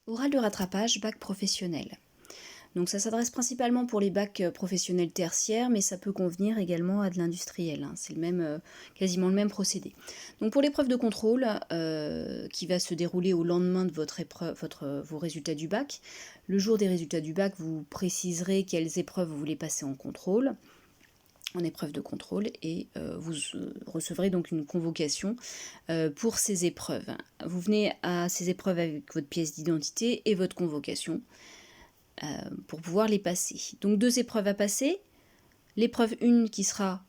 Oral de rattrapage, bac professionnel. Donc ça s'adresse principalement pour les bacs professionnels tertiaires, mais ça peut convenir également à de l'industriel. C'est quasiment le même procédé. Donc pour l'épreuve de contrôle, qui va se dérouler au lendemain de vos résultats du bac, le jour des résultats du bac, vous préciserez quelles épreuves vous voulez passer en contrôle, en épreuve de contrôle, et vous recevrez donc une convocation pour ces épreuves. Vous venez à ces épreuves avec votre pièce d'identité et votre convocation pour pouvoir les passer. Donc 2 épreuves à passer. L'épreuve 1 qui sera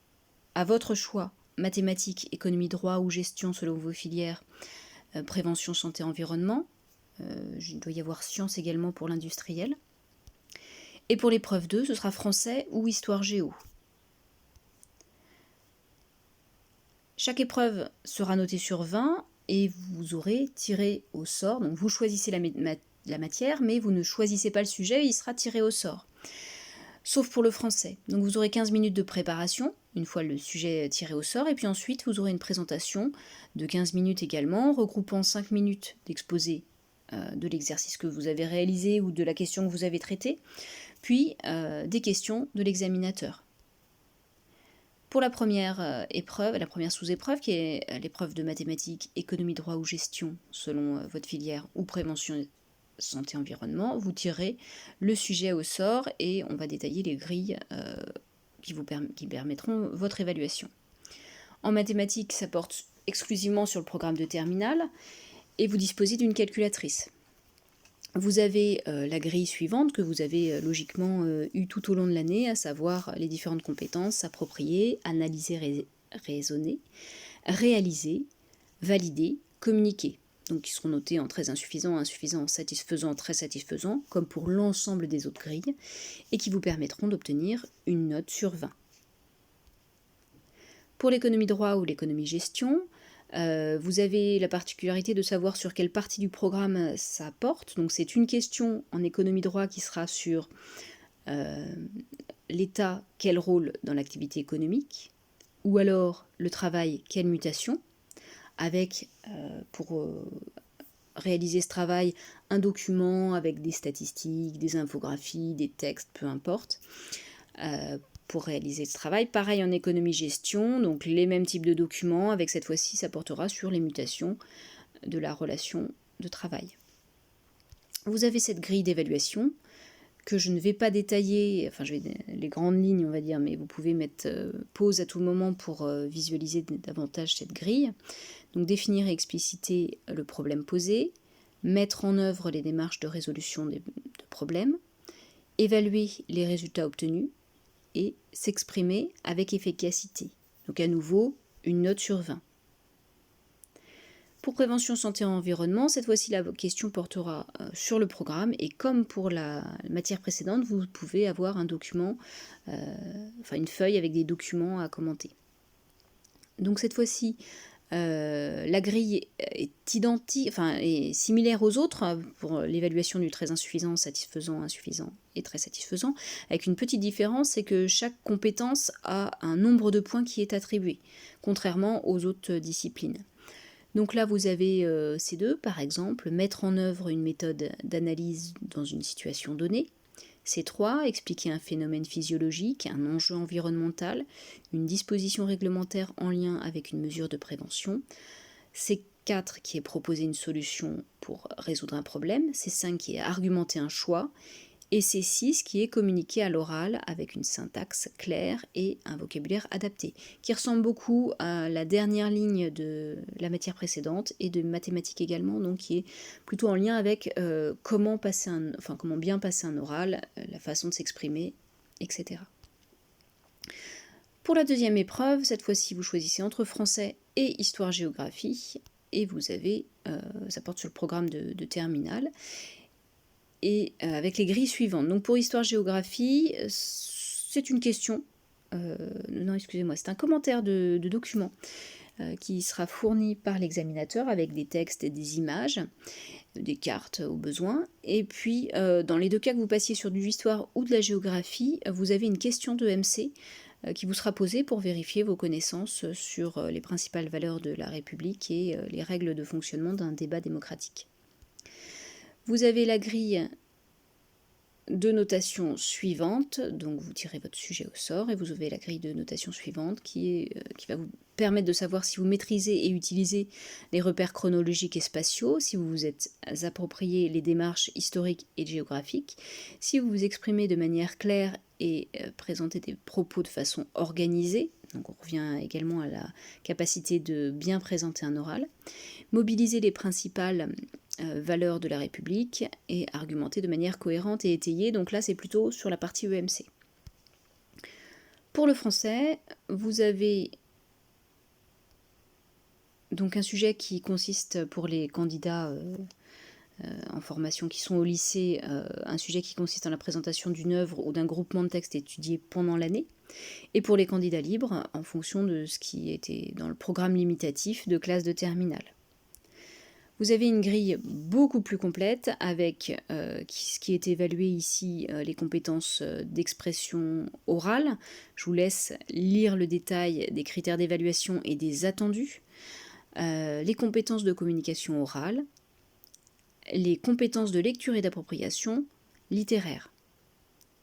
à votre choix, mathématiques, économie, droit ou gestion selon vos filières, prévention, santé, environnement. Il doit y avoir sciences également pour l'industriel. Et pour l'épreuve 2, ce sera français ou histoire géo. Chaque épreuve sera notée sur 20 et vous aurez tiré au sort. Donc vous choisissez la matière, mais vous ne choisissez pas le sujet, il sera tiré au sort. Sauf pour le français. Donc vous aurez 15 minutes de préparation, une fois le sujet tiré au sort, et puis ensuite vous aurez une présentation de 15 minutes également, regroupant 5 minutes d'exposé de l'exercice que vous avez réalisé ou de la question que vous avez traitée, puis des questions de l'examinateur. Pour la première épreuve, la première sous-épreuve, qui est l'épreuve de mathématiques, économie, droit ou gestion, selon votre filière, ou prévention, santé, environnement, vous tirez le sujet au sort et on va détailler les grilles qui permettront votre évaluation. En mathématiques, ça porte exclusivement sur le programme de terminale et vous disposez d'une calculatrice. Vous avez la grille suivante que vous avez logiquement eue tout au long de l'année, à savoir les différentes compétences appropriées, analyser, raisonner, réaliser, valider, communiquer. Donc qui seront notés en très insuffisant, insuffisant, satisfaisant, très satisfaisant, comme pour l'ensemble des autres grilles, et qui vous permettront d'obtenir une note sur 20. Pour l'économie droit ou l'économie gestion, vous avez la particularité de savoir sur quelle partie du programme ça porte. Donc c'est une question en économie droit qui sera sur l'État, quel rôle dans l'activité économique, ou alors le travail, quelle mutation, avec pour réaliser ce travail un document avec des statistiques, des infographies, des textes, peu importe, pour réaliser ce travail. Pareil en économie-gestion, donc les mêmes types de documents, avec cette fois-ci, ça portera sur les mutations de la relation de travail. Vous avez cette grille d'évaluation que je ne vais pas détailler, enfin je vais les grandes lignes on va dire, mais vous pouvez mettre pause à tout moment pour visualiser davantage cette grille. Donc définir et expliciter le problème posé, mettre en œuvre les démarches de résolution de problèmes, évaluer les résultats obtenus, et s'exprimer avec efficacité. Donc à nouveau, une note sur 20. Pour prévention santé et environnement, cette fois-ci la question portera sur le programme et comme pour la matière précédente, vous pouvez avoir un document, une feuille avec des documents à commenter. Donc cette fois-ci, la grille est est similaire aux autres pour l'évaluation du très insuffisant, satisfaisant, insuffisant et très satisfaisant, avec une petite différence, c'est que chaque compétence a un nombre de points qui est attribué, contrairement aux autres disciplines. Donc là, vous avez ces deux, par exemple, mettre en œuvre une méthode d'analyse dans une situation donnée. C3, expliquer un phénomène physiologique, un enjeu environnemental, une disposition réglementaire en lien avec une mesure de prévention. C4, qui est proposer une solution pour résoudre un problème. C5, qui est argumenter un choix. Et C6, qui est communiquer à l'oral avec une syntaxe claire et un vocabulaire adapté, qui ressemble beaucoup à la dernière ligne de la matière précédente et de mathématiques également, donc qui est plutôt en lien avec comment bien passer un oral, la façon de s'exprimer, etc. Pour la deuxième épreuve, cette fois-ci vous choisissez entre français et histoire-géographie, et vous avez, ça porte sur le programme de terminale, et avec les grilles suivantes. Donc pour histoire-géographie, c'est une question, c'est un commentaire de document qui sera fourni par l'examinateur avec des textes et des images, des cartes au besoin. Et puis dans les deux cas que vous passiez sur de l'histoire ou de la géographie, vous avez une question de MC qui vous sera posée pour vérifier vos connaissances sur les principales valeurs de la République et les règles de fonctionnement d'un débat démocratique. Vous avez la grille de notation suivante, donc vous tirez votre sujet au sort et vous avez la grille de notation suivante qui va vous permettre de savoir si vous maîtrisez et utilisez les repères chronologiques et spatiaux, si vous vous êtes approprié les démarches historiques et géographiques, si vous vous exprimez de manière claire et présentez des propos de façon organisée, donc on revient également à la capacité de bien présenter un oral, mobiliser les principales valeurs de la République et argumenter de manière cohérente et étayée. Donc là, c'est plutôt sur la partie EMC. Pour le français, vous avez donc un sujet qui consiste pour les candidats en formation qui sont au lycée, un sujet qui consiste en la présentation d'une œuvre ou d'un groupement de textes étudiés pendant l'année. Et pour les candidats libres, en fonction de ce qui était dans le programme limitatif de classe de terminale. Vous avez une grille beaucoup plus complète avec ce qui est évalué ici, les compétences d'expression orale. Je vous laisse lire le détail des critères d'évaluation et des attendus. Les compétences de communication orale, les compétences de lecture et d'appropriation littéraire.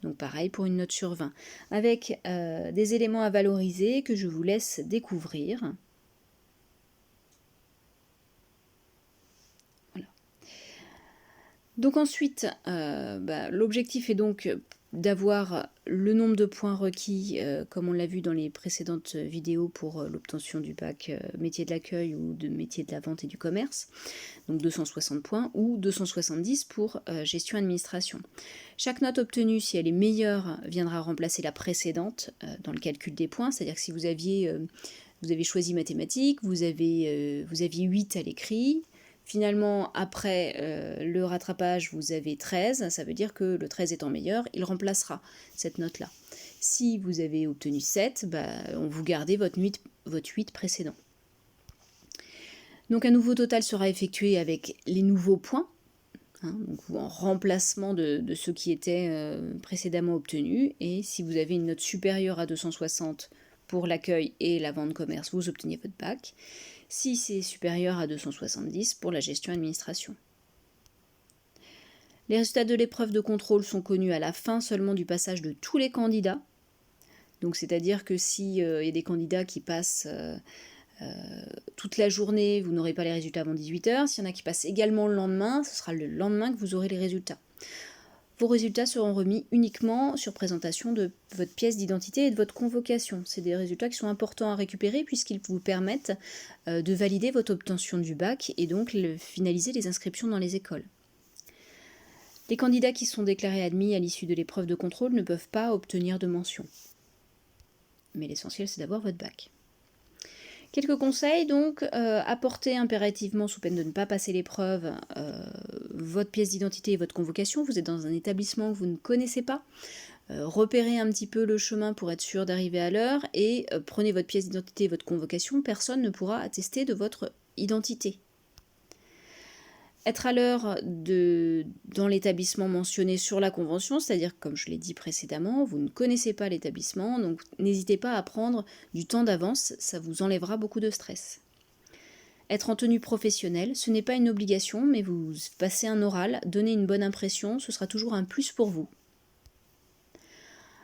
Donc pareil pour une note sur 20. Avec des éléments à valoriser que je vous laisse découvrir. Donc ensuite, l'objectif est donc d'avoir le nombre de points requis, comme on l'a vu dans les précédentes vidéos pour l'obtention du bac métier de l'accueil ou de métier de la vente et du commerce, donc 260 points ou 270 pour gestion administration. Chaque note obtenue, si elle est meilleure, viendra remplacer la précédente dans le calcul des points, c'est-à-dire que si vous avez choisi mathématiques, vous aviez 8 à l'écrit. Finalement, après le rattrapage, vous avez 13, ça veut dire que le 13 étant meilleur, il remplacera cette note-là. Si vous avez obtenu 7, on vous gardez votre 8 précédent. Donc un nouveau total sera effectué avec les nouveaux points, donc en remplacement de ceux qui étaient précédemment obtenus. Et si vous avez une note supérieure à 260 pour l'accueil et la vente commerce, vous obtenez votre bac. Si c'est supérieur à 270 pour la gestion administration. Les résultats de l'épreuve de contrôle sont connus à la fin seulement du passage de tous les candidats. Donc c'est-à-dire que s'il y a des candidats qui passent toute la journée, vous n'aurez pas les résultats avant 18h. S'il y en a qui passent également le lendemain, ce sera le lendemain que vous aurez les résultats. Vos résultats seront remis uniquement sur présentation de votre pièce d'identité et de votre convocation. C'est des résultats qui sont importants à récupérer puisqu'ils vous permettent de valider votre obtention du bac et donc finaliser les inscriptions dans les écoles. Les candidats qui sont déclarés admis à l'issue de l'épreuve de contrôle ne peuvent pas obtenir de mention. Mais l'essentiel, c'est d'avoir votre bac. Quelques conseils, donc, apportez impérativement, sous peine de ne pas passer l'épreuve, votre pièce d'identité et votre convocation. Vous êtes dans un établissement que vous ne connaissez pas. Repérez un petit peu le chemin pour être sûr d'arriver à l'heure et prenez votre pièce d'identité et votre convocation. Personne ne pourra attester de votre identité. Être à l'heure dans l'établissement mentionné sur la convention, c'est-à-dire, comme je l'ai dit précédemment, vous ne connaissez pas l'établissement, donc n'hésitez pas à prendre du temps d'avance, ça vous enlèvera beaucoup de stress. Être en tenue professionnelle, ce n'est pas une obligation, mais vous passez un oral, donnez une bonne impression, ce sera toujours un plus pour vous.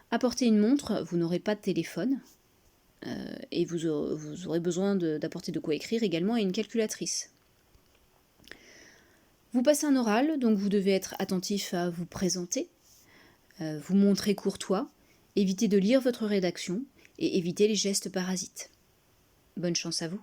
Apportez une montre, vous n'aurez pas de téléphone, et vous aurez besoin d'apporter de quoi écrire également et une calculatrice. Vous passez un oral, donc vous devez être attentif à vous présenter, vous montrer courtois, éviter de lire votre rédaction et éviter les gestes parasites. Bonne chance à vous.